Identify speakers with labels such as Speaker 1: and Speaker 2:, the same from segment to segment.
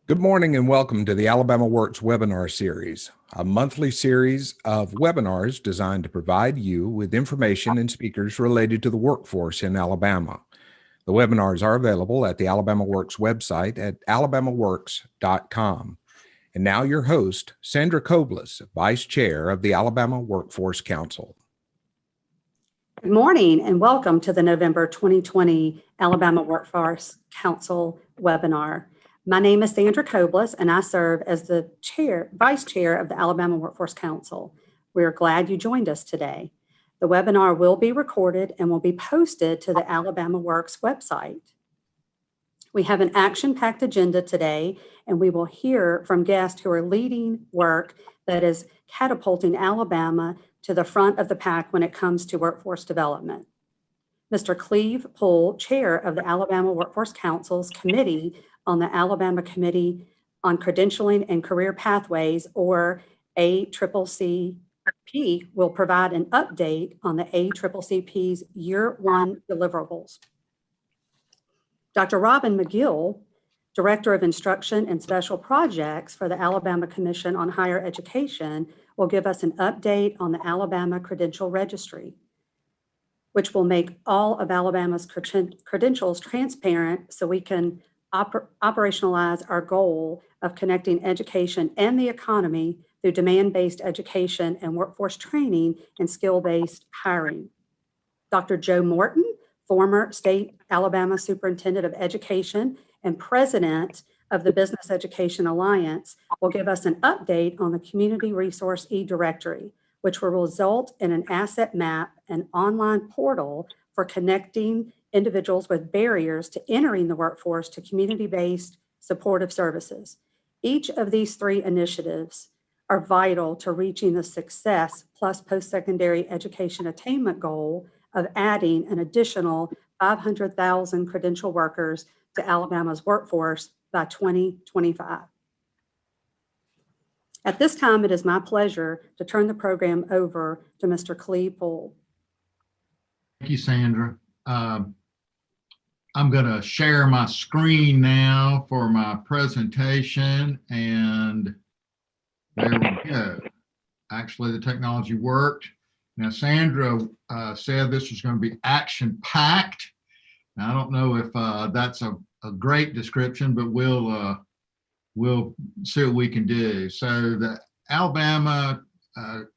Speaker 1: Good morning and welcome to the AlabamaWorks webinar series, a monthly series of webinars designed to provide you with information and speakers related to the workforce in Alabama. The webinars are available at the AlabamaWorks website at alabamaworks.com. And now your host, Sandra Koblis, Vice Chair of the Alabama Workforce Council.
Speaker 2: Good morning and welcome to the November 2020 Alabama Workforce Council webinar. My name is Sandra Koblis, and I serve as the Vice Chair of the Alabama Workforce Council. We are glad you joined us today. The webinar will be recorded and will be posted to the AlabamaWorks website. We have an action-packed agenda today, and we will hear from guests who are leading work that is catapulting Alabama to the front of the pack when it comes to workforce development. Mr. Cleve Poole, Chair of the Alabama Workforce Council's Committee on the Alabama Committee on Credentialing and Career Pathways, or ACCCP, will provide an update on the ACCCP's Year 1 deliverables. Dr. Robin McGill, Director of Instruction and Special Projects for the Alabama Commission on Higher Education, will give us an update on the Alabama Credential Registry, which will make all of Alabama's credentials transparent so we can operationalize our goal of connecting education and the economy through demand-based education and workforce training and skill-based hiring. Dr. Joe Morton, former State Alabama Superintendent of Education and President of the Business Education Alliance, will give us an update on the Community Resource e-Directory, which will result in an asset map and online portal for connecting individuals with barriers to entering the workforce to community-based supportive services. Each of these three initiatives are vital to reaching the Success Plus Post-Secondary Education Attainment goal of adding an additional 500,000 credential workers to Alabama's workforce by 2025. At this time, it is my pleasure to turn the program over to Mr. Cleve Poole.
Speaker 3: Thank you, Sandra. I'm going to share my screen now for my presentation, and there we go. Actually, the technology worked. Now, Sandra said this was going to be action-packed. Now, I don't know if that's a great description, but we'll see what we can do. So the Alabama, the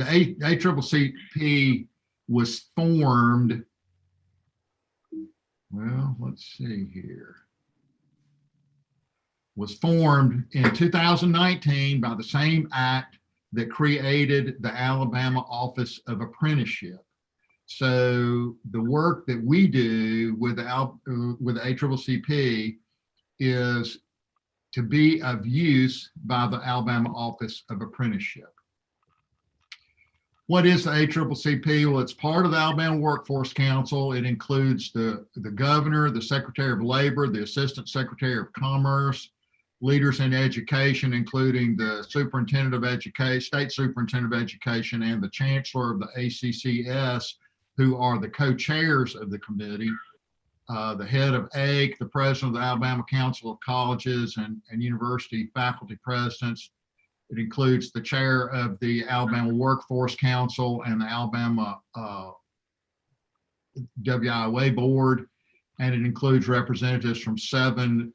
Speaker 3: ACCCP was formed, well, let's see here, was formed in 2019 by the same act that created the Alabama Office of Apprenticeship. So the work that we do with the ACCCP is to be of use by the Alabama Office of Apprenticeship. What is the ACCCP? Well, it's part of the Alabama Workforce Council. It includes the governor, the Secretary of Labor, the Assistant Secretary of Commerce, leaders in education, including the Superintendent of Education, State Superintendent of Education, and the Chancellor of the ACCS, who are the co-chairs of the committee, the head of AIC, the president of the Alabama Council of Colleges and University faculty presidents. It includes the chair of the Alabama Workforce Council and the Alabama WIOA board, and it includes representatives from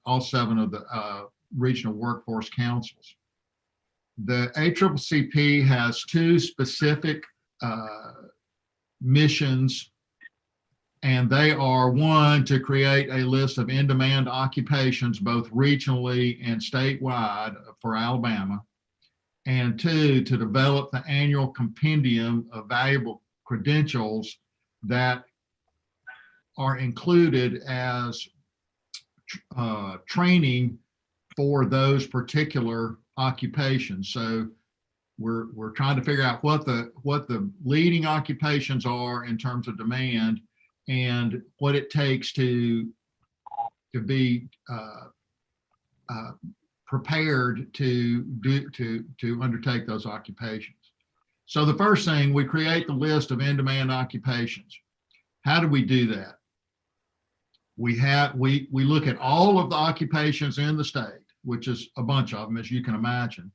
Speaker 3: all seven of the regional workforce councils. The ACCCP has two specific missions, and they are: one, to create a list of in-demand occupations, both regionally and statewide for Alabama, and two, to develop the annual compendium of valuable credentials that are included as training for those particular occupations. So we're trying to figure out what the leading occupations are in terms of demand and what it takes to be prepared to undertake those occupations. So the first thing, we create the list of in-demand occupations. How do we do that? We look at all of the occupations in the state. which is a bunch of them, as you can imagine.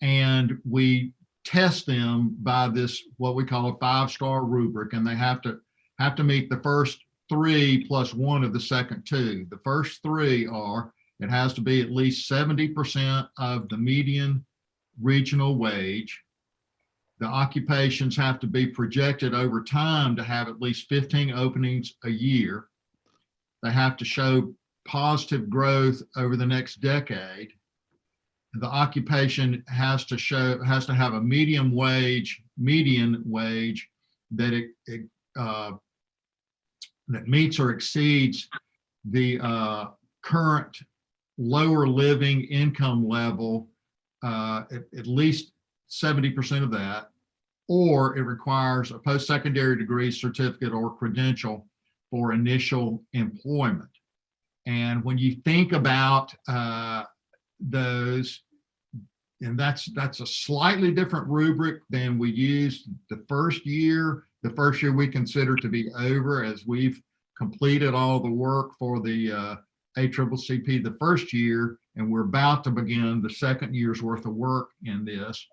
Speaker 3: And we test them by this, what we call a 5-star rubric, and they have to meet the first 3 plus 1 of the second 2. The first 3 are, it has to be at least 70% of the median regional wage. The occupations have to be projected over time to have at least 15 openings a year. They have to show positive growth over the next decade. The occupation has to have a median wage that that meets or exceeds the current lower living income level, at least 70% of that, or it requires a post-secondary degree, certificate, or credential for initial employment. And when you think about those, and that's a slightly different rubric than we used the first year. The first year we consider to be over, as we've completed all the work for the ACCCP the first year, and we're about to begin the second year's worth of work in this.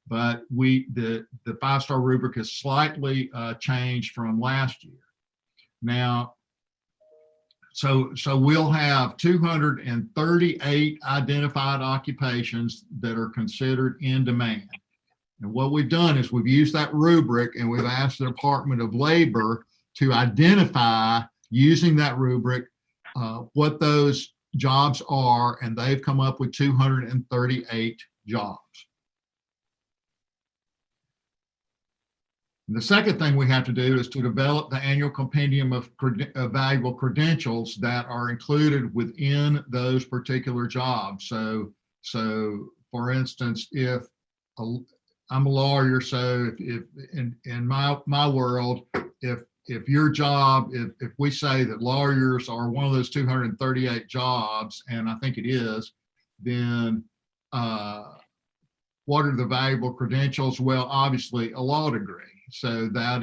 Speaker 3: But the 5-star rubric is slightly changed from last year. Now, so we'll have 238 identified occupations that are considered in demand. And what we've done is we've used that rubric, and we've asked the Department of Labor to identify, using that rubric, what those jobs are, and they've come up with 238 jobs. And the second thing we have to do is to develop the annual compendium of valuable credentials that are included within those particular jobs. So for instance, if I'm a lawyer, so if in my world, if your job, if we say that lawyers are one of those 238 jobs, and I think it is, then what are the valuable credentials? Well, obviously a law degree. So that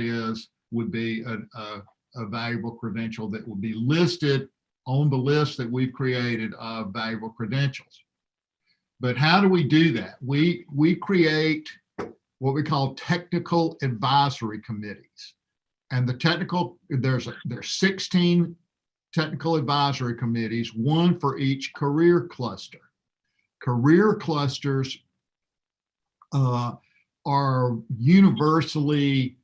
Speaker 3: would be a valuable credential that will be listed on the list that we've created of valuable credentials. But how do we do that? We create what we call technical advisory committees. And there's 16 technical advisory committees, 1 for each career cluster. Career clusters are universally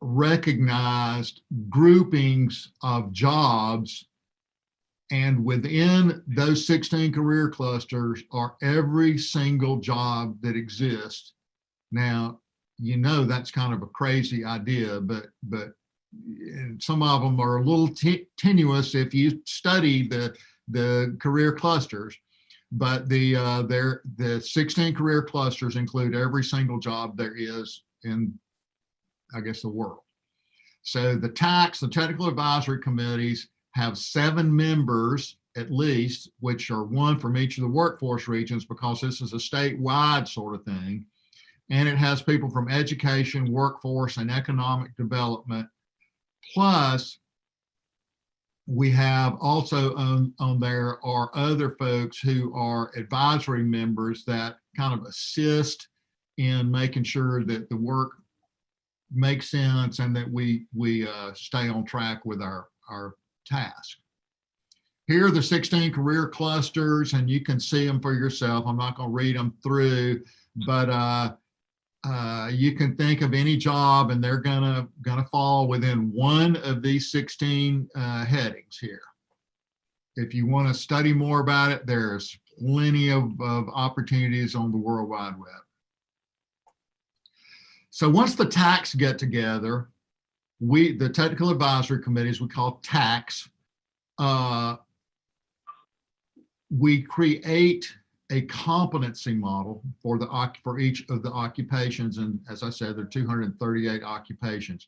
Speaker 3: recognized groupings of jobs, and within those 16 career clusters are every single job that exists. Now, you know that's kind of a crazy idea, but some of them are a little tenuous if you study the career clusters. But the 16 career clusters include every single job there is in, I guess, the world. So the technical advisory committees have 7 members at least, which are 1 from each of the workforce regions, because this is a statewide sort of thing. And it has people from education, workforce, and economic development. Plus, we have also on there are other folks who are advisory members that kind of assist in making sure that the work makes sense and that we stay on track with our task. Here are the 16 career clusters, and you can see them for yourself. I'm not going to read them through, but you can think of any job, and they're gonna fall within one of these 16 headings here. If you want to study more about it, there's plenty of opportunities on the World Wide Web. So once the TACs get together, the technical advisory committees, we call TACs, we create a competency model for each of the occupations. And as I said, there are 238 occupations.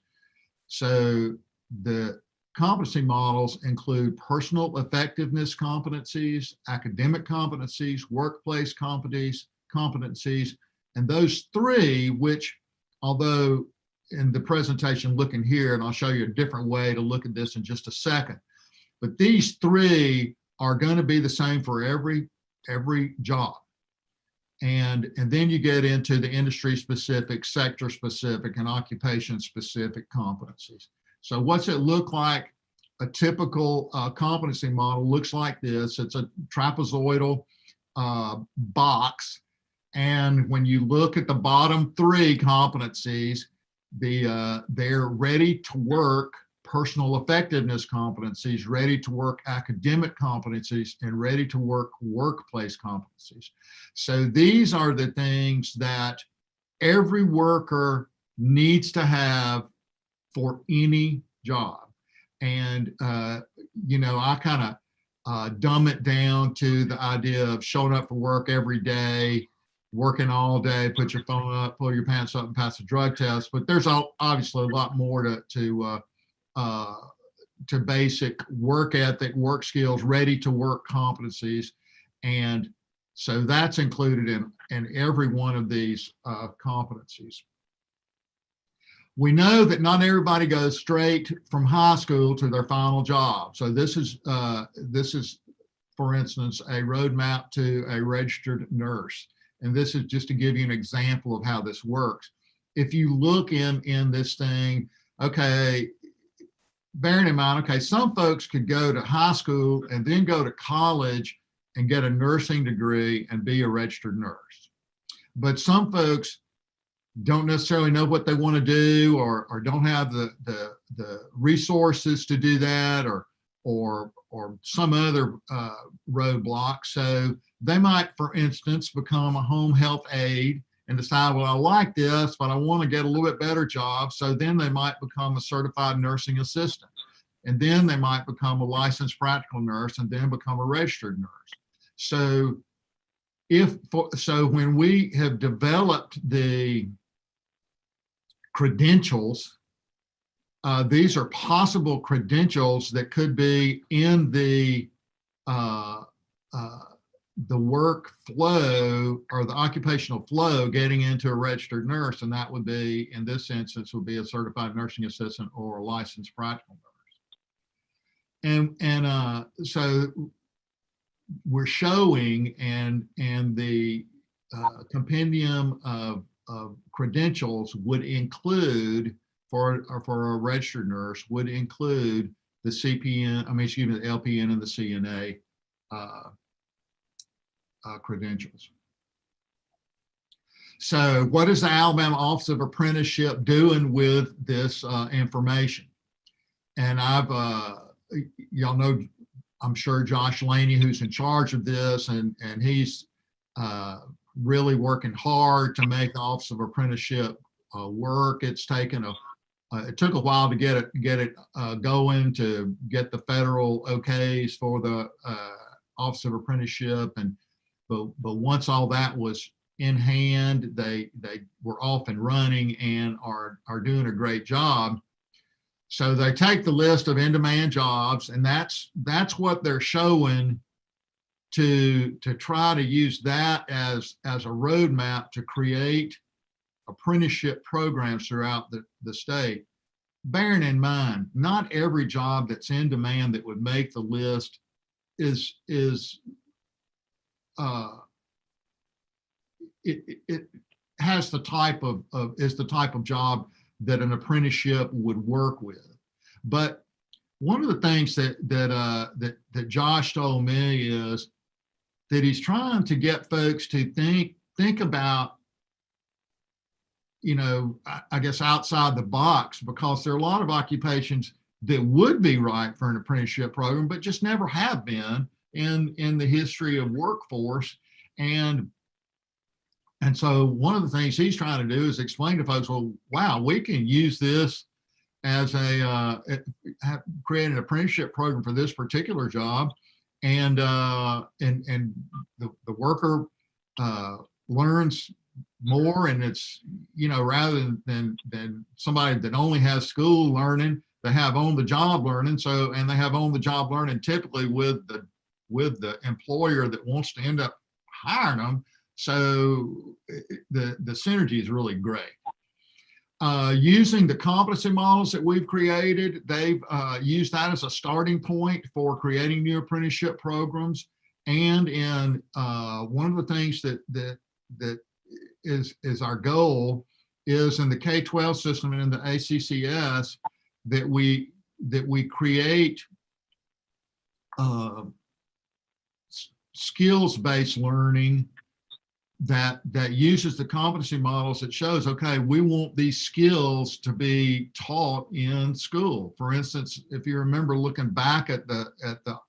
Speaker 3: So the competency models include personal effectiveness competencies, academic competencies, workplace competencies, and those 3, which, although in the presentation looking here, and I'll show you a different way to look at this in just a second, but these 3 are going to be the same for every every job. And then you get into the industry specific, sector specific, and occupation specific competencies. So what's it look like? A typical competency model looks like this. It's a trapezoidal box. And when you look at the bottom three competencies, they're ready to work personal effectiveness competencies, ready to work academic competencies, and ready to work workplace competencies. So these are the things that every worker needs to have for any job. And, you know, I kind of dumb it down to the idea of showing up for work every day, working all day, put your phone up, pull your pants up, and pass a drug test. But there's obviously a lot more to basic work ethic, work skills, ready to work competencies. And so that's included in every one of these competencies. We know that not everybody goes straight from high school to their final job. So this is, for instance, a roadmap to a registered nurse. And this is just to give you an example of how this works. If you look in this thing, okay, bearing in mind, okay, some folks could go to high school and then go to college and get a nursing degree and be a registered nurse. But some folks don't necessarily know what they want to do, or don't have the resources to do that, or some other roadblock. So they might, for instance, become a home health aide and decide, well, I like this, but I want to get a little bit better job. So then they might become a certified nursing assistant. And then they might become a licensed practical nurse, and then become a registered nurse. So when we have developed the credentials, these are possible credentials that could be in the work flow or the occupational flow getting into a registered nurse. And that would be, in this instance, would be a certified nursing assistant or a licensed practical nurse. And so we're showing, and the compendium of credentials would include, for a registered nurse, would include the CPN, the LPN and the CNA credentials. So what is the Alabama Office of Apprenticeship doing with this information? And y'all know, I'm sure, Josh Laney, who's in charge of this, and he's really working hard to make the Office of Apprenticeship work. It's taken it took a while to get it going, to get the federal okays for the Office of Apprenticeship, but once all that was in hand, they were off and running and are doing a great job. So they take the list of in-demand jobs, and that's what they're showing, to try to use that as a roadmap to create apprenticeship programs throughout the state. Bearing in mind, not every job that's in demand that would make the list is it has the type of job that an apprenticeship would work with. But one of the things that Josh told me is that he's trying to get folks to think about, I guess, outside the box, because there are a lot of occupations that would be right for an apprenticeship program, but just never have been in the history of workforce. And so one of the things he's trying to do is explain to folks, well, wow, we can use this as create an apprenticeship program for this particular job, and the worker learns more, and it's, rather than somebody that only has school learning, they have on-the-job learning. So, and they have on-the-job learning typically with the employer that wants to end up hiring them. So the synergy is really great. Using the competency models that we've created, they've used that as a starting point for creating new apprenticeship programs. And in one of the things that is our goal is in the K-12 system and in the ACCS that we create skills-based learning that uses the competency models that shows, okay, we want these skills to be taught in school. For instance, if you remember looking back at the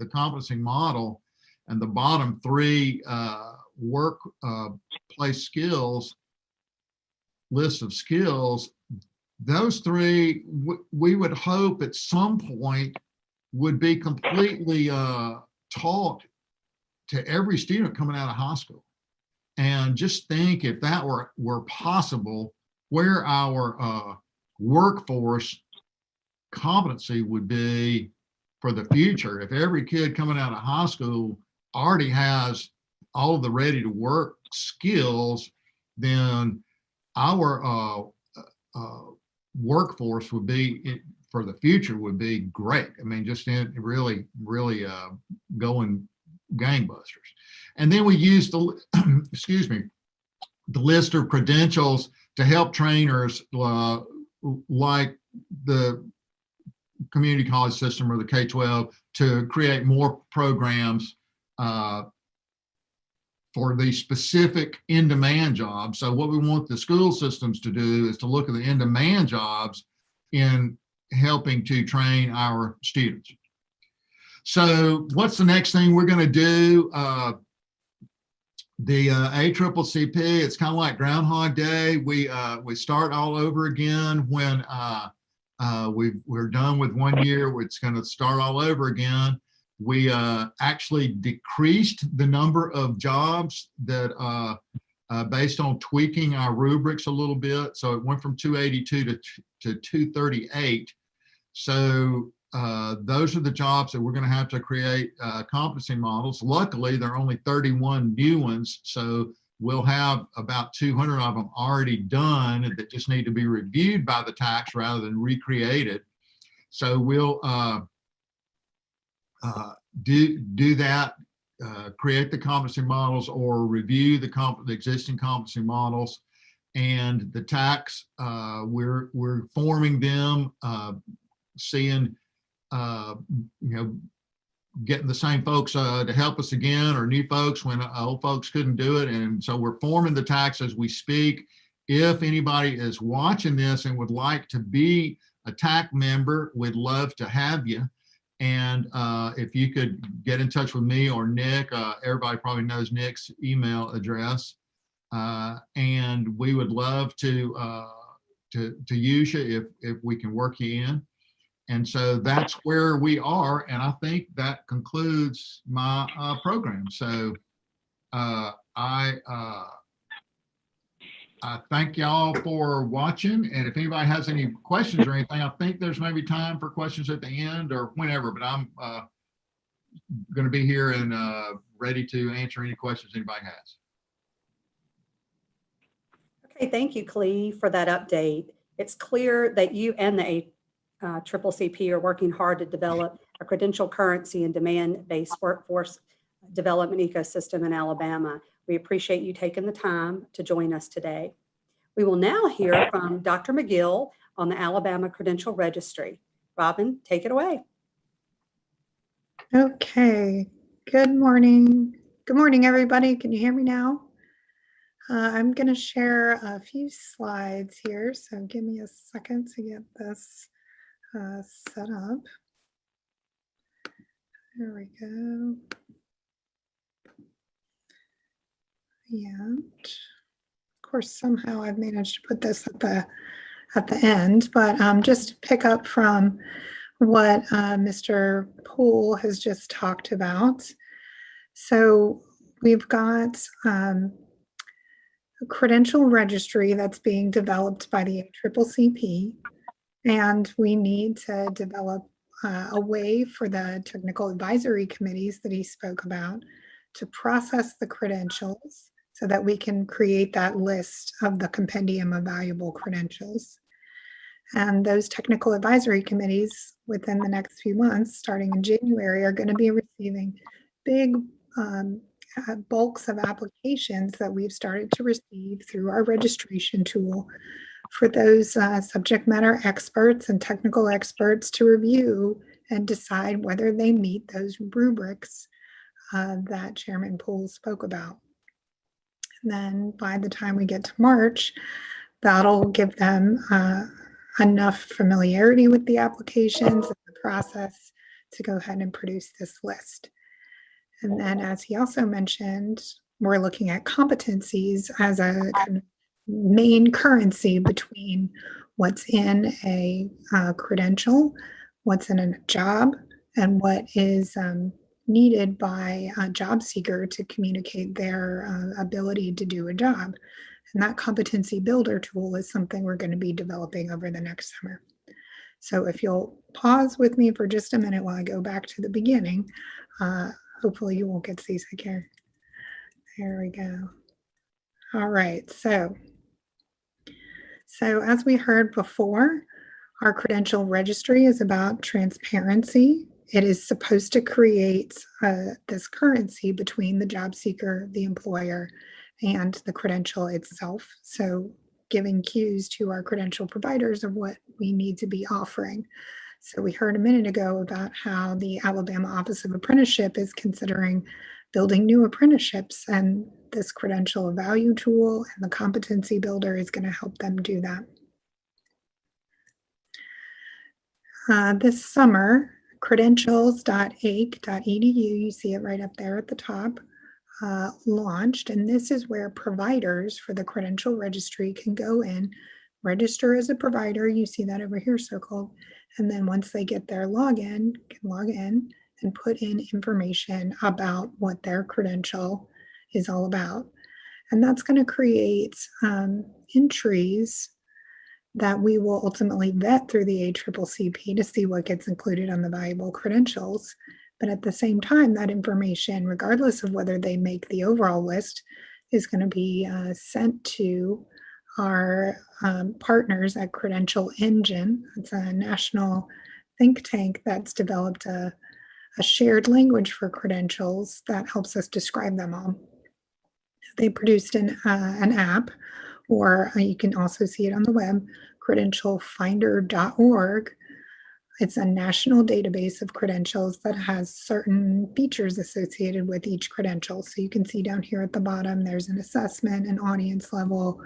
Speaker 3: competency model and the bottom three workplace skills, list of skills, those three we would hope at some point would be completely taught to every student coming out of high school. And just think if that were possible, where our workforce competency would be for the future. If every kid coming out of high school already has all of the ready to work skills, then our workforce would be, for the future, would be great. I mean, just really going gangbusters. And then we use the, excuse me, the list of credentials to help trainers like the community college system or the K-12 to create more programs for these specific in-demand jobs. So what we want the school systems to do is to look at the in-demand jobs in helping to train our students. So what's the next thing we're going to do? The ACCCP, it's kind of like Groundhog Day. We start all over again when we're done with 1 year. It's going to start all over again. We actually decreased the number of jobs that based on tweaking our rubrics a little bit. So it went from 282 to 238. So those are the jobs that we're going to have to create competency models. Luckily, there are only 31 new ones, so we'll have about 200 of them already done that just need to be reviewed by the tax rather than recreated. So we'll do that, create the competency models or review the existing competency models. And the tax, we're forming them, seeing getting the same folks to help us again, or new folks when old folks couldn't do it. And so we're forming the tax as we speak. If anybody is watching this and would like to be a TAC member, we'd love to have you. And if you could get in touch with me or Nick, everybody probably knows Nick's email address. And we would love to use you if we can work you in. And so that's where we are. And I think that concludes my program. So I thank y'all for watching. And if anybody has any questions or anything, I think there's maybe time for questions at the end or whenever, but I'm going to be here and ready to answer any questions anybody has.
Speaker 2: Okay, thank you, Clee, for that update. It's clear that you and the ACCCP are working hard to develop a credential currency and demand-based workforce development ecosystem in Alabama. We appreciate you taking the time to join us today. We will now hear from Dr. McGill on the Alabama Credential Registry. Robin, take it away.
Speaker 4: Okay, good morning. Good morning, everybody. Can you hear me now? I'm going to share a few slides here, so give me a second to get this set up. There we go. And of course, somehow I've managed to put this at the end, but just to pick up from what Mr. Poole has just talked about. So we've got a credential registry that's being developed by the ACCCP, and we need to develop a way for the technical advisory committees that he spoke about to process the credentials so that we can create that list of the compendium of valuable credentials. And those technical advisory committees within the next few months, starting in January, are going to be receiving big bulks of applications that we've started to receive through our registration tool for those subject matter experts and technical experts to review and decide whether they meet those rubrics that Chairman Poole spoke about. And then by the time we get to March, that'll give them enough familiarity with the applications and the process to go ahead and produce this list. And then, as he also mentioned, we're looking at competencies as a kind of main currency between what's in a credential, what's in a job, and what is needed by a job seeker to communicate their ability to do a job. And that competency builder tool is something we're going to be developing over the next summer. So if you'll pause with me for just a minute while I go back to the beginning, hopefully you won't get seasick here. There we go. All right, so as we heard before, our credential registry is about transparency. It is supposed to create this currency between the job seeker, the employer, and the credential itself. So giving cues to our credential providers of what we need to be offering. So we heard a minute ago about how the Alabama Office of Apprenticeship is considering building new apprenticeships, and this credential value tool and the competency builder is going to help them do that. This summer, credentials.ake.edu, you see it right up there at the top, launched, and this is where providers for the credential registry can go in, register as a provider, you see that over here circled, and then once they get their login, can log in and put in information about what their credential is all about. And that's going to create entries that we will ultimately vet through the ACCCP to see what gets included on the valuable credentials. But at the same time, that information, regardless of whether they make the overall list, is going to be sent to our partners at Credential Engine. It's a national think tank that's developed a shared language for credentials that helps us describe them all. They produced an app, or you can also see it on the web, credentialfinder.org. It's a national database of credentials that has certain features associated with each credential. So you can see down here at the bottom, there's an assessment, an audience level,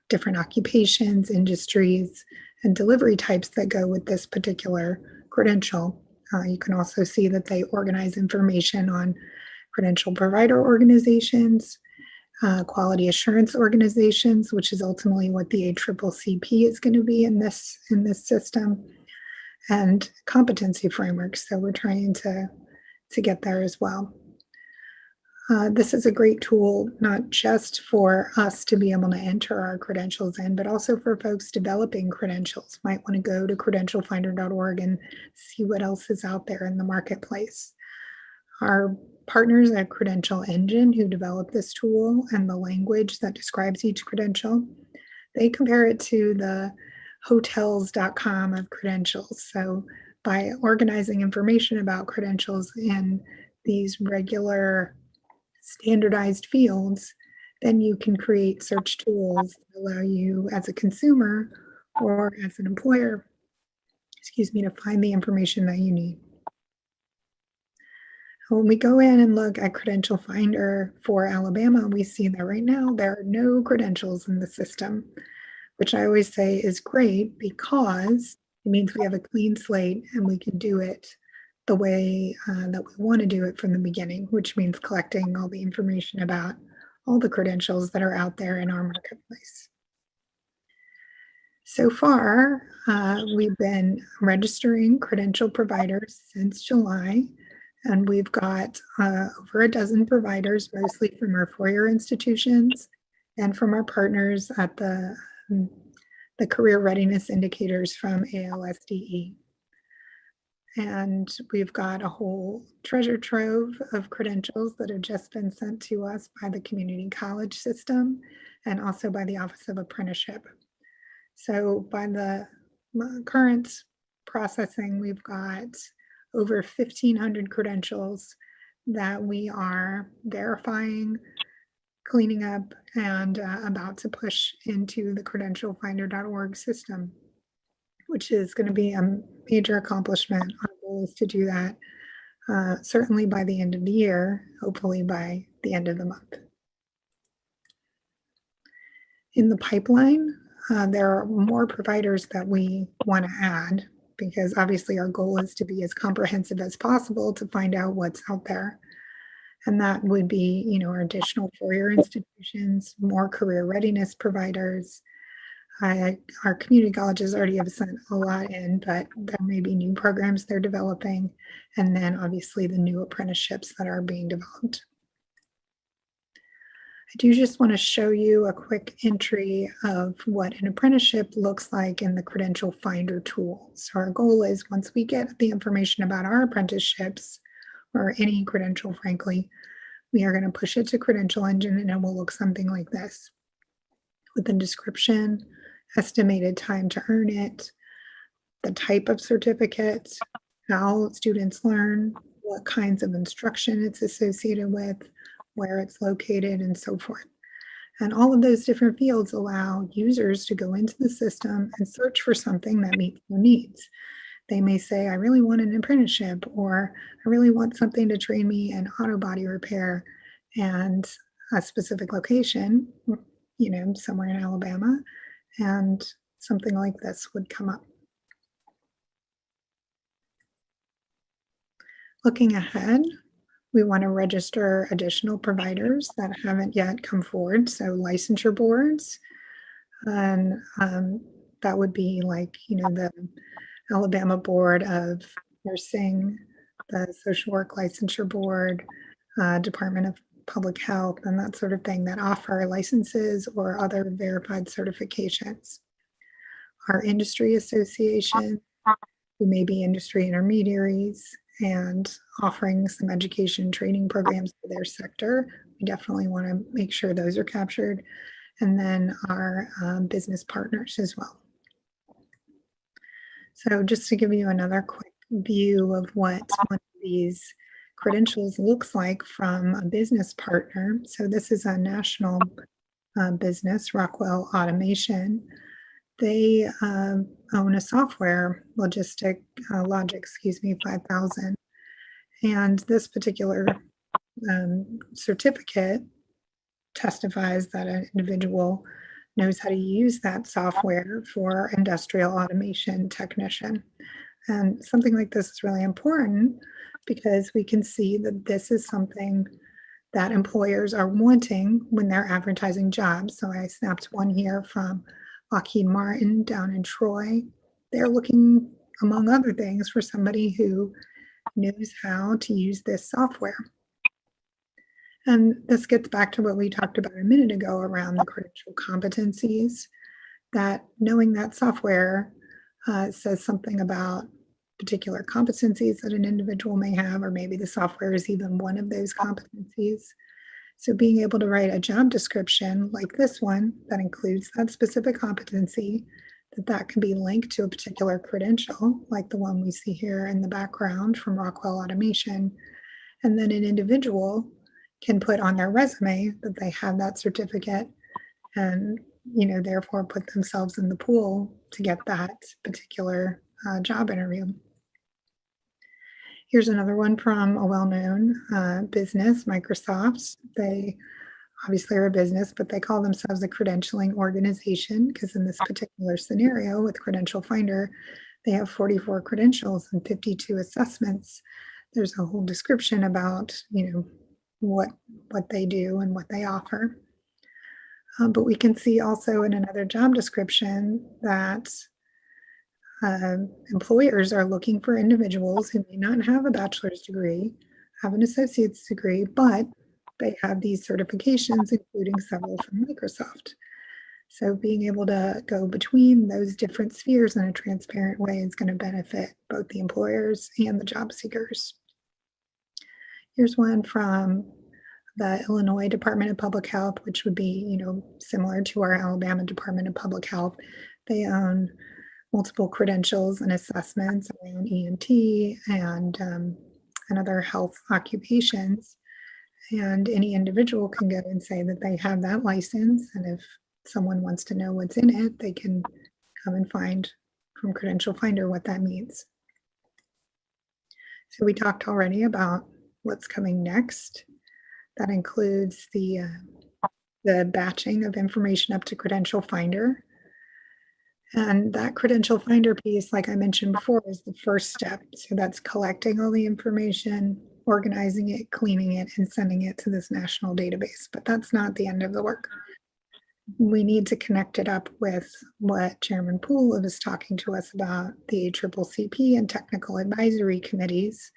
Speaker 4: different occupations, industries, and delivery types that go with this particular credential. You can also see that they organize information on credential provider organizations, quality assurance organizations, which is ultimately what the ACCCP is going to be in this system, and competency frameworks. So we're trying to get there as well. This is a great tool, not just for us to be able to enter our credentials in, but also for folks developing credentials. Might want to go to credentialfinder.org and see what else is out there in the marketplace. Our partners at Credential Engine, who developed this tool and the language that describes each credential, they compare it to the hotels.com of credentials. So by organizing information about credentials in these regular standardized fields, then you can create search tools that allow you as a consumer or as an employer, to find the information that you need. When we go in and look at Credential Finder for Alabama, we see that right now there are no credentials in the system, which I always say is great because it means we have a clean slate and we can do it the way that we want to do it from the beginning, which means collecting all the information about all the credentials that are out there in our marketplace. So far, we've been registering credential providers since July, and we've got over a dozen providers, mostly from our four-year institutions and from our partners at the career readiness indicators from ALSDE. And we've got a whole treasure trove of credentials that have just been sent to us by the community college system and also by the Office of Apprenticeship. So by the current processing, we've got over 1,500 credentials that we are verifying, cleaning up, and about to push into the credentialfinder.org system, which is going to be a major accomplishment. Our goal is to do that certainly by the end of the year, hopefully by the end of the month. In the pipeline, there are more providers that we want to add, because obviously our goal is to be as comprehensive as possible to find out what's out there. And that would be, our additional four-year institutions, more career readiness providers. Our community colleges already have sent a lot in, but there may be new programs they're developing. And then obviously the new apprenticeships that are being developed. I do just want to show you a quick entry of what an apprenticeship looks like in the Credential Finder tool. So our goal is, once we get the information about our apprenticeships, or any credential, frankly, we are going to push it to Credential Engine, and it will look something like this, with a description, estimated time to earn it, the type of certificate, how students learn, what kinds of instruction it's associated with, where it's located, and so forth. And all of those different fields allow users to go into the system and search for something that meets their needs. They may say, I really want an apprenticeship, or I really want something to train me in auto body repair and a specific location, somewhere in Alabama, and something like this would come up. Looking ahead, we want to register additional providers that haven't yet come forward, so licensure boards, and that would be like, the Alabama Board of Nursing, the Social Work Licensure Board, Department of Public Health, and that sort of thing, that offer licenses or other verified certifications. Our industry association, who may be industry intermediaries and offering some education training programs for their sector. We definitely want to make sure those are captured. And then our business partners as well. So just to give you another quick view of what one of these credentials looks like from a business partner. So this is a national business, Rockwell Automation. They own a software, Logic 5000. And this particular certificate testifies that an individual knows how to use that software for industrial automation technician. And something like this is really important because we can see that this is something that employers are wanting when they're advertising jobs. So I snapped one here from Lockheed Martin down in Troy. They're looking, among other things, for somebody who knows how to use this software. And this gets back to what we talked about a minute ago around the credential competencies, that knowing that software says something about particular competencies that an individual may have, or maybe the software is even one of those competencies. So being able to write a job description like this one that includes that specific competency, that can be linked to a particular credential, like the one we see here in the background from Rockwell Automation. And then an individual can put on their resume that they have that certificate and, therefore put themselves in the pool to get that particular job interview. Here's another one from a well-known business, Microsoft. They obviously are a business, but they call themselves a credentialing organization because in this particular scenario with Credential Finder, they have 44 credentials and 52 assessments. There's a whole description about, what they do and what they offer. But we can see also in another job description that employers are looking for individuals who may not have a bachelor's degree, have an associate's degree, but they have these certifications, including several from Microsoft. So being able to go between those different spheres in a transparent way is going to benefit both the employers and the job seekers. Here's one from the Illinois Department of Public Health, which would be, similar to our Alabama Department of Public Health. They own multiple credentials and assessments around EMT and and other health occupations. And any individual can go and say that they have that license. And if someone wants to know what's in it, they can come and find from Credential Finder what that means. So we talked already about what's coming next. That includes the batching of information up to Credential Finder. And that Credential Finder piece, like I mentioned before, is the first step. So that's collecting all the information, organizing it, cleaning it, and sending it to this national database. But that's not the end of the work. We need to connect it up with what Chairman Poole was talking to us about, the ACCCP and technical advisory committees,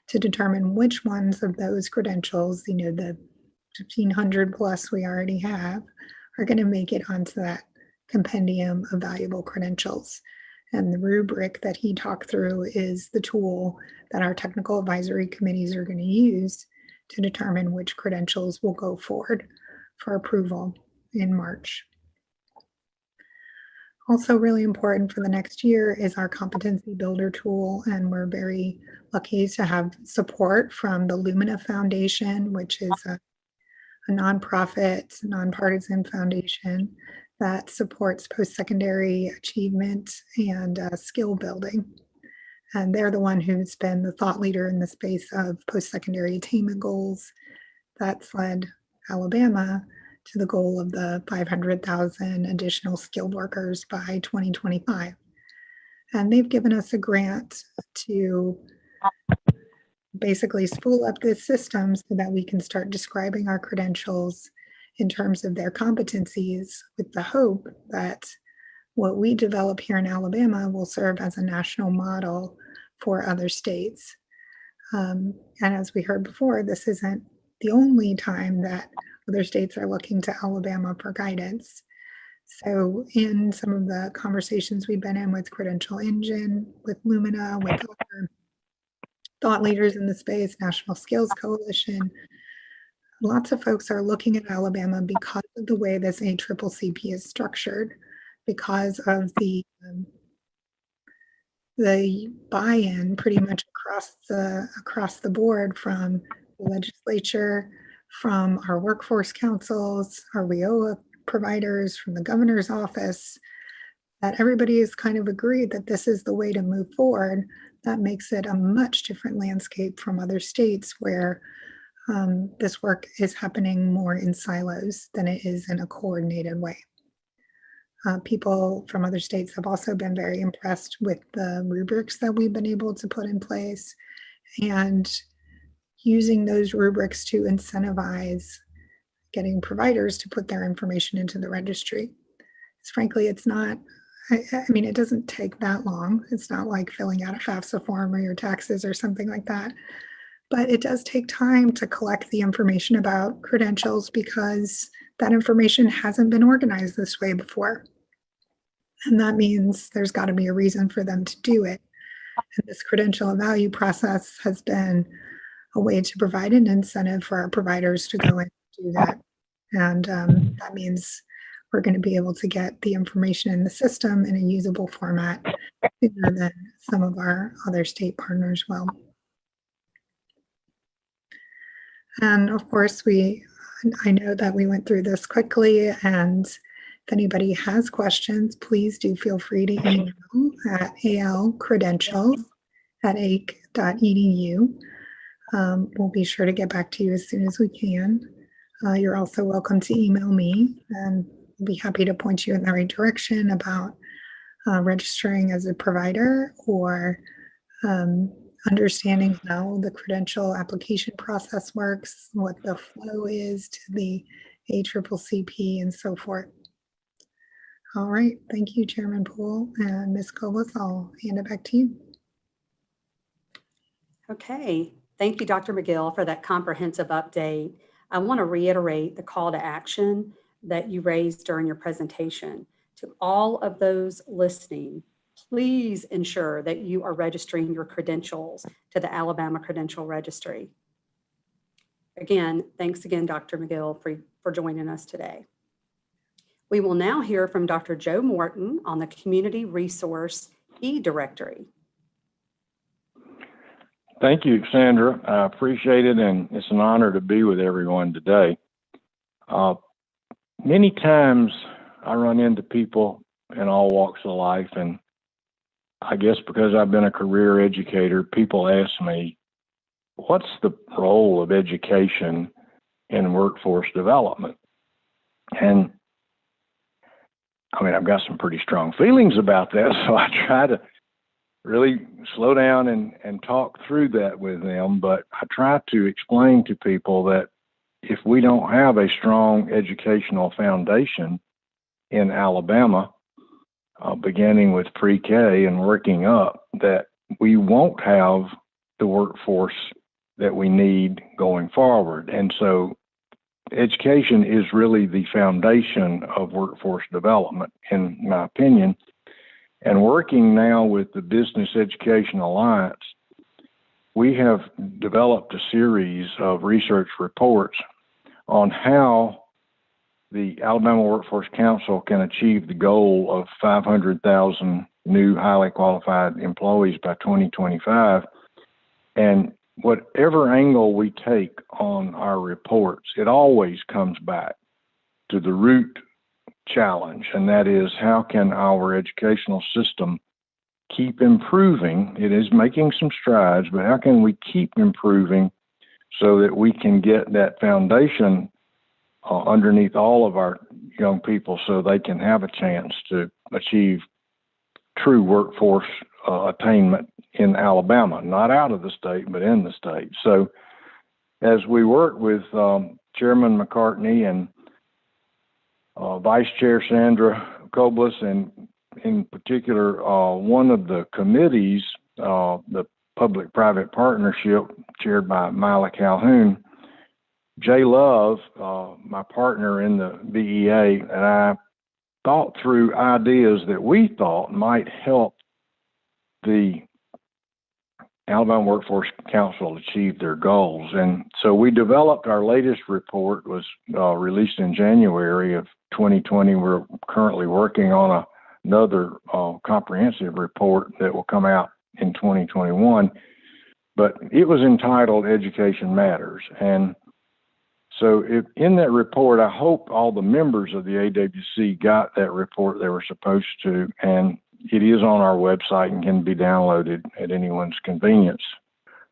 Speaker 4: to determine which ones of those credentials, the 1,500 plus we already have, are going to make it onto that compendium of valuable credentials. And the rubric that he talked through is the tool that our technical advisory committees are going to use to determine which credentials will go forward for approval in March. Also really important for the next year is our competency builder tool, and we're very lucky to have support from the Lumina Foundation, which is a nonprofit, nonpartisan foundation that supports post-secondary achievement and skill building. And they're the one who's been the thought leader in the space of post-secondary attainment goals. That's led Alabama to the goal of the 500,000 additional skilled workers by 2025. And they've given us a grant to basically spool up this system so that we can start describing our credentials in terms of their competencies, with the hope that what we develop here in Alabama will serve as a national model for other states. And as we heard before, this isn't the only time that other states are looking to Alabama for guidance. So in some of the conversations we've been in with Credential Engine, with Lumina, with other thought leaders in the space, National Skills Coalition, lots of folks are looking at Alabama because of the way this ACCCP is structured, because of the buy-in pretty much across the board from the legislature, from our workforce councils, our WIOA providers, from the governor's office, that everybody has kind of agreed that this is the way to move forward. That makes it a much different landscape from other states where this work is happening more in silos than it is in a coordinated way. People from other states have also been very impressed with the rubrics that we've been able to put in place, and using those rubrics to incentivize getting providers to put their information into the registry. Frankly, it's not, I mean, it doesn't take that long. It's not like filling out a FAFSA form or your taxes or something like that. But it does take time to collect the information about credentials because that information hasn't been organized this way before. And that means there's got to be a reason for them to do it. And this credential and value process has been a way to provide an incentive for our providers to go and do that. And that means we're going to be able to get the information in the system in a usable format sooner than some of our other state partners will. And of course, I know that we went through this quickly, and if anybody has questions, please do feel free to email at alcredentials@ake.edu. We'll be sure to get back to you as soon as we can. You're also welcome to email me, and we'll be happy to point you in the right direction about registering as a provider or understanding how the credential application process works, what the flow is to the ACCCP, and so forth. All right, thank you, Chairman Poole, and Ms. Kobus, I'll hand it back to you.
Speaker 2: Okay, thank you, Dr. McGill, for that comprehensive update. I want to reiterate the call to action that you raised during your presentation. To all of those listening, please ensure that you are registering your credentials to the Alabama Credential Registry. Again, thanks again, Dr. McGill, for joining us today. We will now hear from Dr. Joe Morton on the Community Resource e-Directory.
Speaker 5: Thank you, Sandra. I appreciate it, and it's an honor to be with everyone today. Many times I run into people in all walks of life, and I guess because I've been a career educator, people ask me, what's the role of education in workforce development? And I mean, I've got some pretty strong feelings about that, so I try to really slow down and talk through that with them. But I try to explain to people that if we don't have a strong educational foundation in Alabama, beginning with pre-K and working up, that we won't have the workforce that we need going forward. And so education is really the foundation of workforce development, in my opinion. And working now with the Business Education Alliance, we have developed a series of research reports on how the Alabama Workforce Council can achieve the goal of 500,000 new highly qualified employees by 2025. And whatever angle we take on our reports, it always comes back to the root challenge, and that is, how can our educational system keep improving? It is making some strides, but how can we keep improving so that we can get that foundation underneath all of our young people so they can have a chance to achieve true workforce attainment in Alabama, not out of the state, but in the state. So as we work with Chairman McCartney and Vice Chair Sandra Koblis, and in particular, one of the committees, the Public-Private Partnership chaired by Mila Calhoun, Jay Love, my partner in the BEA, and I thought through ideas that we thought might help the Alabama Workforce Council achieve their goals. And so we developed our latest report, was released in January of 2020. We're currently working on another comprehensive report that will come out in 2021. But it was entitled Education Matters. And so in that report, I hope all the members of the AWC got that report they were supposed to, and it is on our website and can be downloaded at anyone's convenience,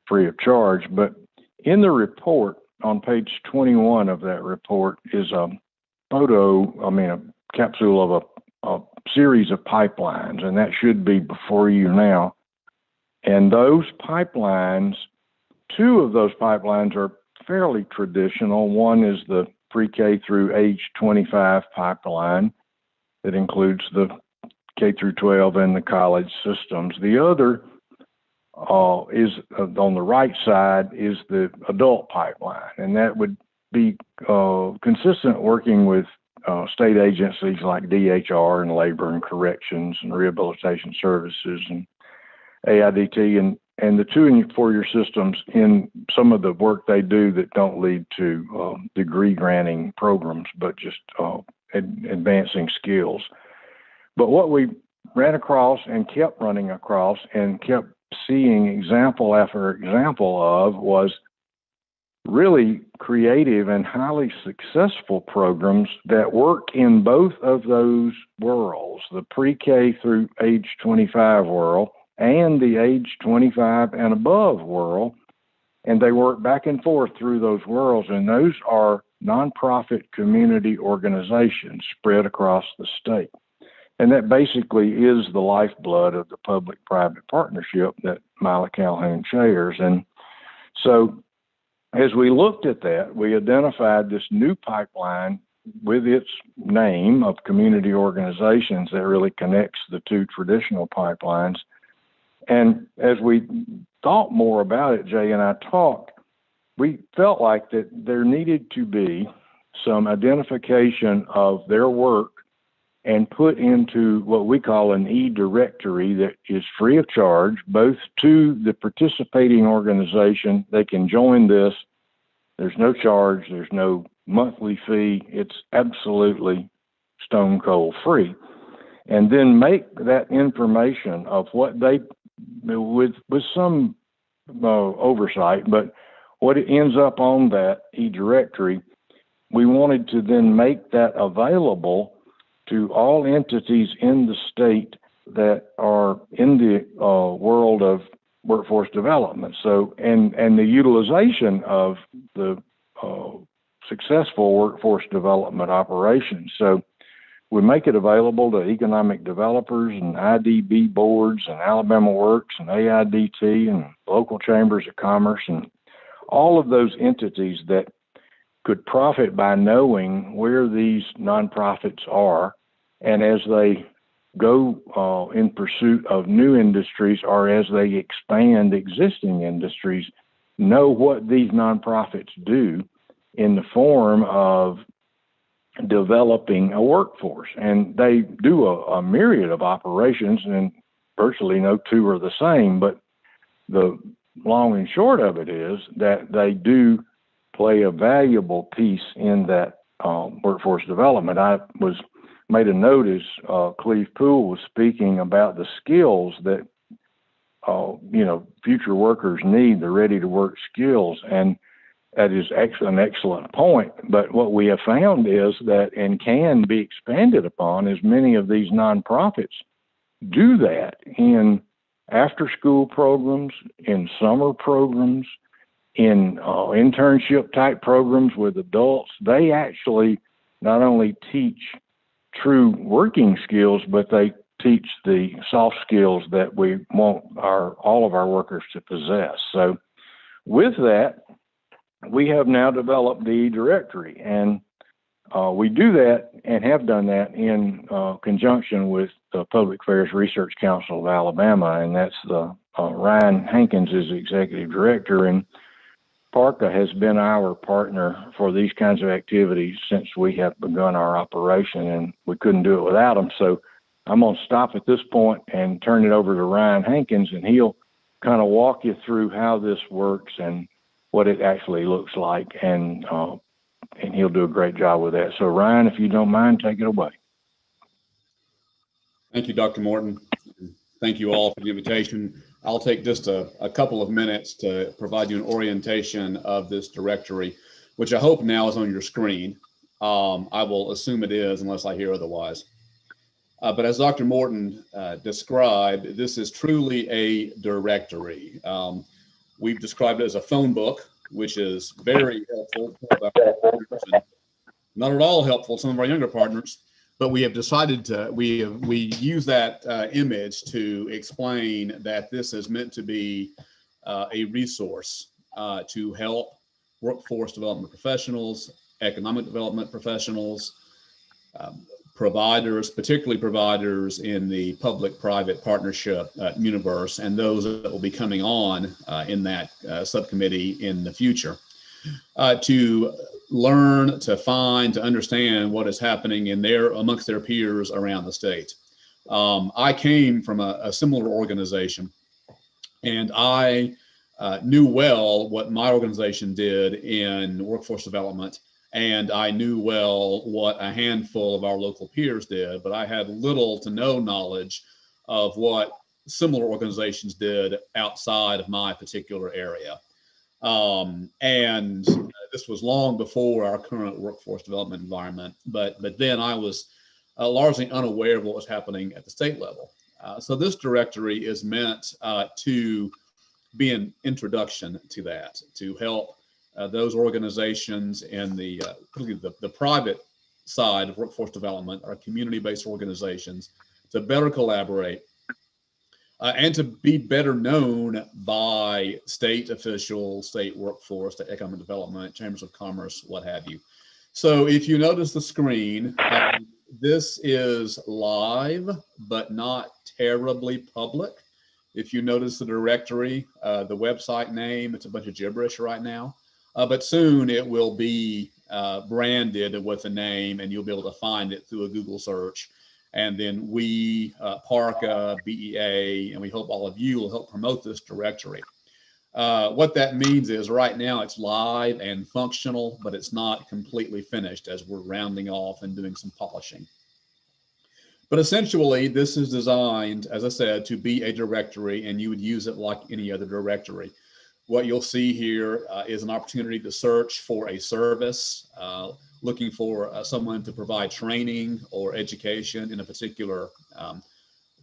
Speaker 5: free of charge. But in the report, on page 21 of that report, is a capsule of a series of pipelines, and that should be before you now. And those pipelines, two of those pipelines are fairly traditional. One is the pre-K through age 25 pipeline that includes the K through 12 and the college systems. The other is on the right side is the adult pipeline, and that would be consistent working with state agencies like DHR and Labor and Corrections and Rehabilitation Services and AIDT and the 2 and 4 year systems in some of the work they do that don't lead to degree granting programs, but just advancing skills. But what we ran across and kept running across and kept seeing example after example of was really creative and highly successful programs that work in both of those worlds, the pre-K through age 25 world and the age 25 and above world. And they work back and forth through those worlds. And those are nonprofit community organizations spread across the state. And that basically is the lifeblood of the public-private partnership that Mila Calhoun chairs. And so as we looked at that, we identified this new pipeline with its name of community organizations that really connects the two traditional pipelines. And as we thought more about it, Jay and I talked, we felt like that there needed to be some identification of their work and put into what we call an e-directory that is free of charge, both to the participating organization. They can join this. There's no charge. There's no monthly fee. It's absolutely stone cold free. And then make that information of what they, with some oversight, but what it ends up on that e-directory, we wanted to then make that available to all entities in the state that are in the world of workforce development. So, and the utilization of the successful workforce development operations. So we make it available to economic developers and IDB boards and AlabamaWorks and AIDT and local chambers of commerce and all of those entities that could profit by knowing where these nonprofits are, and as they go in pursuit of new industries or as they expand existing industries, know what these nonprofits do in the form of developing a workforce. And they do a myriad of operations, and virtually no two are the same, but the long and short of it is that they do play a valuable piece in that workforce development. I made a note as Cleve Poole was speaking about the skills that future workers need, the ready to work skills, and that is an excellent point. But what we have found is that, and can be expanded upon, is many of these nonprofits do that in after-school programs, in summer programs, in internship type programs with adults. They actually not only teach true working skills, but they teach the soft skills that we want all of our workers to possess. So with that, we have now developed the directory, and we do that and have done that in conjunction with the Public Affairs Research Council of Alabama, and that's Ryan Hankins is the executive director, and PARCA has been our partner for these kinds of activities since we have begun our operation, and we couldn't do it without them. So I'm going to stop at this point and turn it over to Ryan Hankins, and he'll kind of walk you through how this works and what it actually looks like, and he'll do a great job with that. So Ryan, if you don't mind, take it away.
Speaker 6: Thank you, Dr. Morton. Thank you all for the invitation. I'll take just a couple of minutes to provide you an orientation of this directory, which I hope now is on your screen. I will assume it is unless I hear otherwise. But as Dr. Morton described, this is truly a directory. We've described it as a phone book, which is very helpful. Not at all helpful to some of our younger partners, but we have decided to, we use that image to explain that this is meant to be a resource to help workforce development professionals, economic development professionals, providers, particularly providers in the public-private partnership universe, and those that will be coming on in that subcommittee in the future, to learn, to find, to understand what is happening amongst their peers around the state. I came from a similar organization, and I knew well what my organization did in workforce development, and I knew well what a handful of our local peers did, but I had little to no knowledge of what similar organizations did outside of my particular area. And this was long before our current workforce development environment, but then I was largely unaware of what was happening at the state level. So this directory is meant to be an introduction to that, to help those organizations in particularly the private side of workforce development, our community-based organizations, to better collaborate and to be better known by state officials, state workforce, the economic development, chambers of commerce, what have you. So if you notice the screen, this is live, but not terribly public. If you notice the directory, the website name, it's a bunch of gibberish right now. But soon it will be branded with a name, and you'll be able to find it through a Google search. And then we, PARCA, BEA, and we hope all of you will help promote this directory. What that means is right now it's live and functional, but it's not completely finished as we're rounding off and doing some polishing. But essentially, this is designed, as I said, to be a directory, and you would use it like any other directory. What you'll see here is an opportunity to search for a service, looking for someone to provide training or education in a particular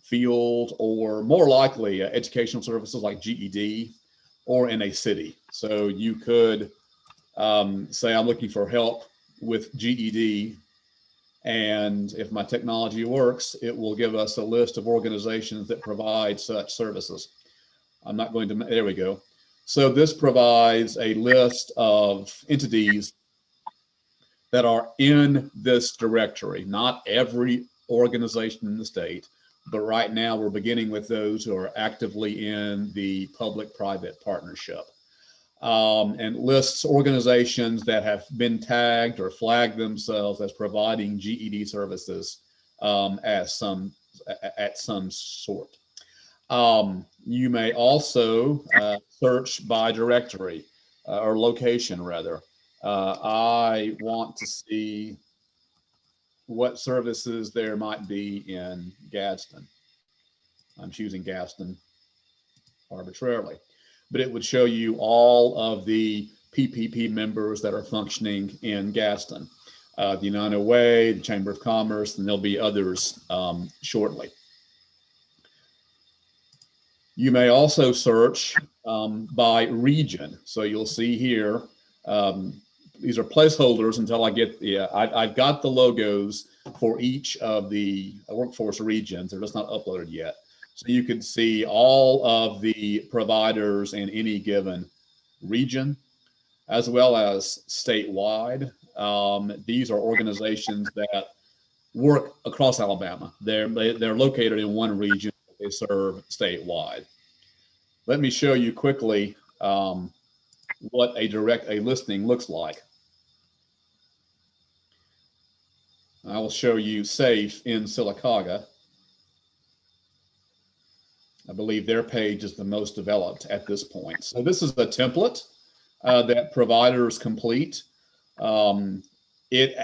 Speaker 6: field, or more likely educational services like GED, or in a city. So you could say, I'm looking for help with GED, and if my technology works, it will give us a list of organizations that provide such services. I'm not going to, there we go. So this provides a list of entities that are in this directory, not every organization in the state, but right now we're beginning with those who are actively in the public-private partnership, and lists organizations that have been tagged or flagged themselves as providing GED services at some sort. You may also search by directory or location rather. I want to see what services there might be in Gadsden. I'm choosing Gadsden arbitrarily, but it would show you all of the PPP members that are functioning in Gadsden, the United Way, the Chamber of Commerce, and there'll be others shortly. You may also search by region. So you'll see here, these are placeholders until I get the, I've got the logos for each of the workforce regions. They're just not uploaded yet. So you can see all of the providers in any given region, as well as statewide. These are organizations that work across Alabama. They're located in one region. They serve statewide. Let me show you quickly what a listing looks like. I will show you SAFE in Sylacauga. I believe their page is the most developed at this point. So this is a template that providers complete. It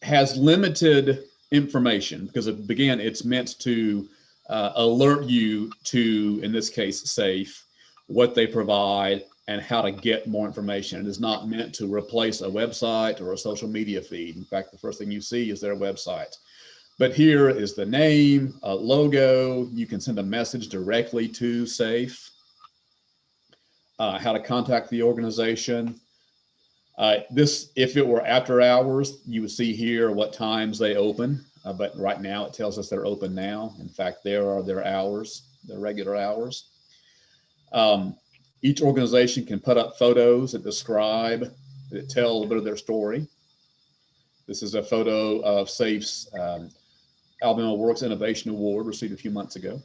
Speaker 6: has limited information because again, it's meant to alert you to, in this case, SAFE, what they provide and how to get more information. It is not meant to replace a website or a social media feed. In fact, the first thing you see is their website. But here is the name, logo. You can send a message directly to SAFE, how to contact the organization. This, if it were after hours, you would see here what times they open. But right now it tells us they're open now. In fact, there are their hours, their regular hours. Each organization can put up photos that describe, that tell a bit of their story. This is a photo of SAFE's AlabamaWorks Innovation Award received a few months ago.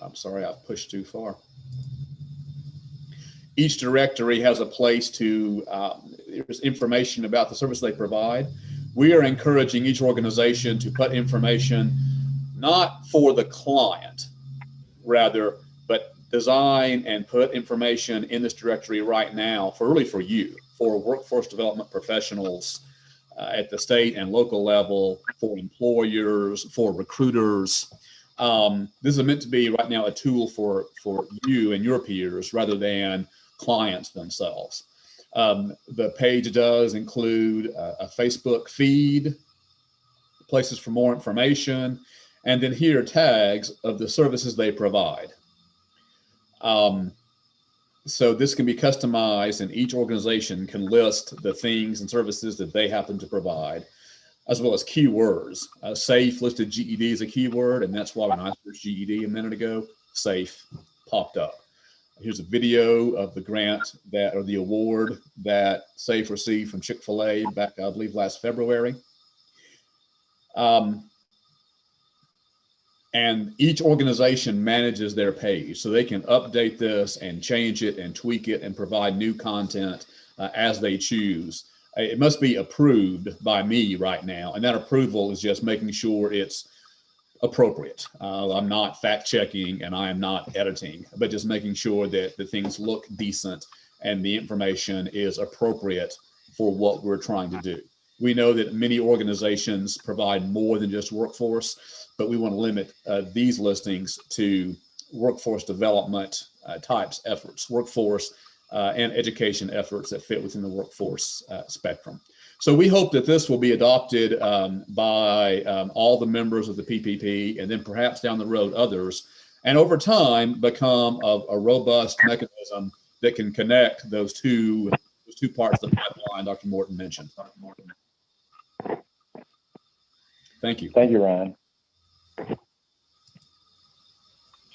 Speaker 6: I'm sorry, I've pushed too far. Each directory has a place to, there's information about the service they provide. We are encouraging each organization to put information not for the client, rather, but design and put information in this directory right now for really for you, for workforce development professionals at the state and local level, for employers, for recruiters. This is meant to be right now a tool for you and your peers rather than clients themselves. The page does include a Facebook feed, places for more information, and then here tags of the services they provide. So this can be customized and each organization can list the things and services that they happen to provide, as well as keywords. SAFE listed GED as a keyword, and that's why when I searched GED a minute ago, SAFE popped up. Here's a video of the grant that, or the award that SAFE received from Chick-fil-A back, I believe, last February. And each organization manages their page, so they can update this and change it and tweak it and provide new content as they choose. It must be approved by me right now, and that approval is just making sure it's appropriate. I'm not fact checking and I am not editing, but just making sure that the things look decent and the information is appropriate for what we're trying to do. We know that many organizations provide more than just workforce, but we want to limit these listings to workforce development types efforts, workforce and education efforts that fit within the workforce spectrum. So we hope that this will be adopted by all the members of the PPP, and then perhaps down the road others, and over time become a robust mechanism that can connect those two parts of the pipeline Dr. Morton mentioned. Thank you.
Speaker 5: Thank you, Ryan.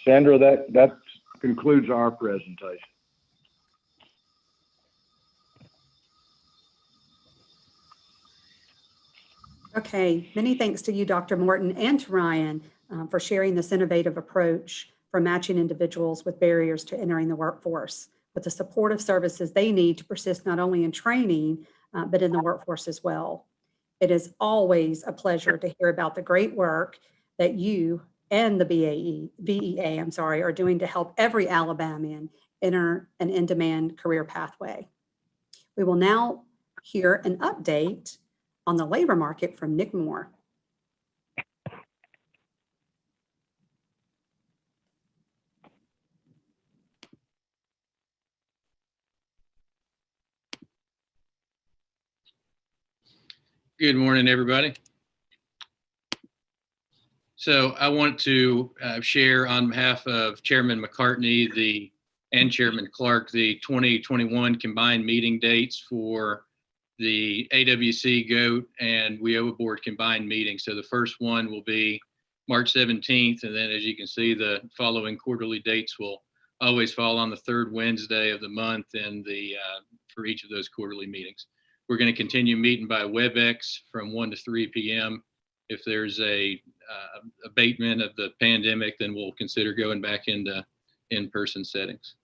Speaker 5: Sandra, that concludes our presentation.
Speaker 2: Okay, many thanks to you, Dr. Morton, and to Ryan for sharing this innovative approach for matching individuals with barriers to entering the workforce with the supportive services they need to persist not only in training, but in the workforce as well. It is always a pleasure to hear about the great work that you and the VEA are doing to help every Alabamian enter an in-demand career pathway. We will now hear an update on the labor market from Nick Moore.
Speaker 7: Good morning, everybody. So I want to share on behalf of Chairman McCartney and Chairman Clark the 2021 combined meeting dates for the AWC, GOAT, and WIOA board combined meeting. So the first one will be March 17th, and then as you can see, the following quarterly dates will always fall on the third Wednesday of the month and for each of those quarterly meetings. We're going to continue meeting by WebEx from 1 to 3 p.m. If there's a abatement of the pandemic, then we'll consider going back into in-person settings.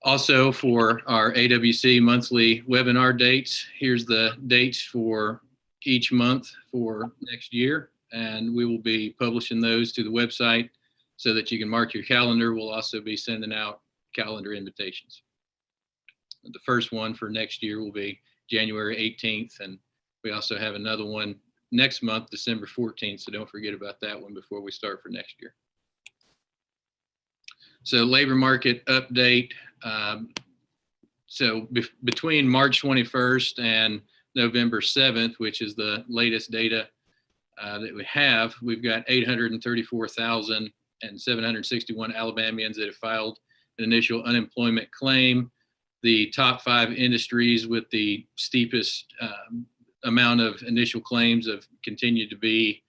Speaker 7: Also, for our AWC monthly webinar dates, here's the dates for each month for next year, and we will be publishing those to the website so that you can mark your calendar. We'll also be sending out calendar invitations. The first one for next year will be January 18th, and we also have another one next month, December 14th, so don't forget about that one before we start for next year. So labor market update. Between March 21st and November 7th, which is the latest data that we have, we've got 834,761 Alabamians that have filed an initial unemployment claim. The top 5 industries with the steepest amount of initial claims have continued to be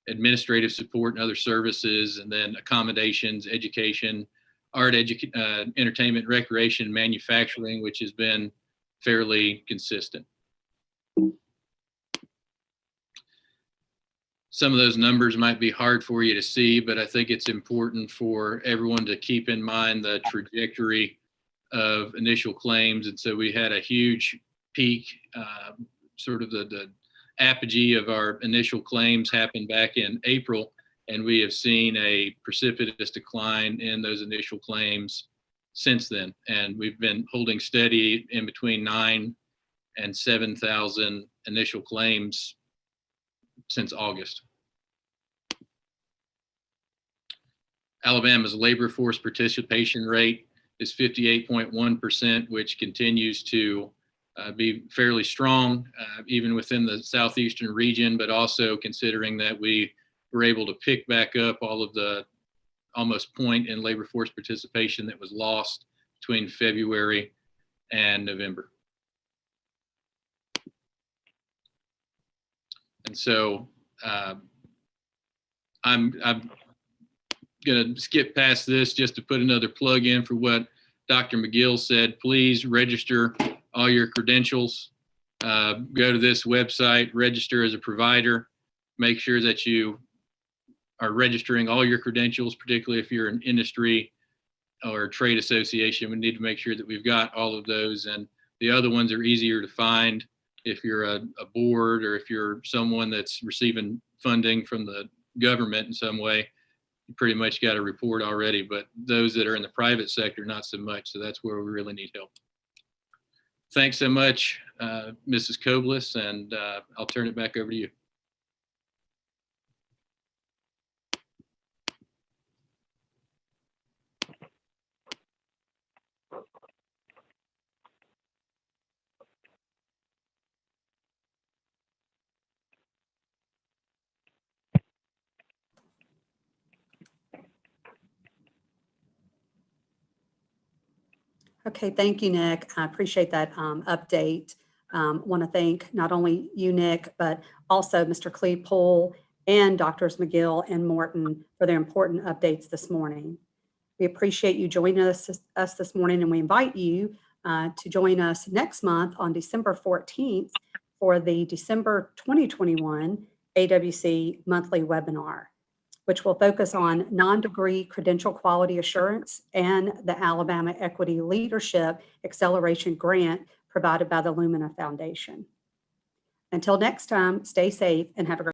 Speaker 7: administrative support and other services, and then accommodations, education, art, entertainment, recreation, manufacturing, which has been fairly consistent. Some of those numbers might be hard for you to see, but I think it's important for everyone to keep in mind the trajectory of initial claims. And so we had a huge peak, sort of the apogee of our initial claims happened back in April, and we have seen a precipitous decline in those initial claims since then. And we've been holding steady in between 9,000 and 7,000 initial claims since August. Alabama's labor force participation rate is 58.1%, which continues to be fairly strong, even within the southeastern region, but also considering that we were able to pick back up all of the almost point in labor force participation that was lost between February and November. And so I'm going to skip past this just to put another plug in for what Dr. McGill said. Please register all your credentials. Go to this website, register as a provider. Make sure that you are registering all your credentials, particularly if you're an industry or a trade association. We need to make sure that we've got all of those, and the other ones are easier to find if you're a board or if you're someone that's receiving funding from the government in some way. You pretty much got a report already, but those that are in the private sector, not so much. So that's where we really need help. Thanks so much, Mrs. Koblis, and I'll turn it back over to you.
Speaker 2: Okay, thank you, Nick. I appreciate that update. Want to thank not only you, Nick, but also Mr. Clevepool and Drs. McGill and Morton for their important updates this morning. We appreciate you joining us this morning, and we invite you to join us next month on December 14th for the December 2021 AWC monthly webinar, which will focus on non-degree credential quality assurance and the Alabama Equity Leadership Acceleration Grant provided by the Lumina Foundation. Until next time, stay safe and have a great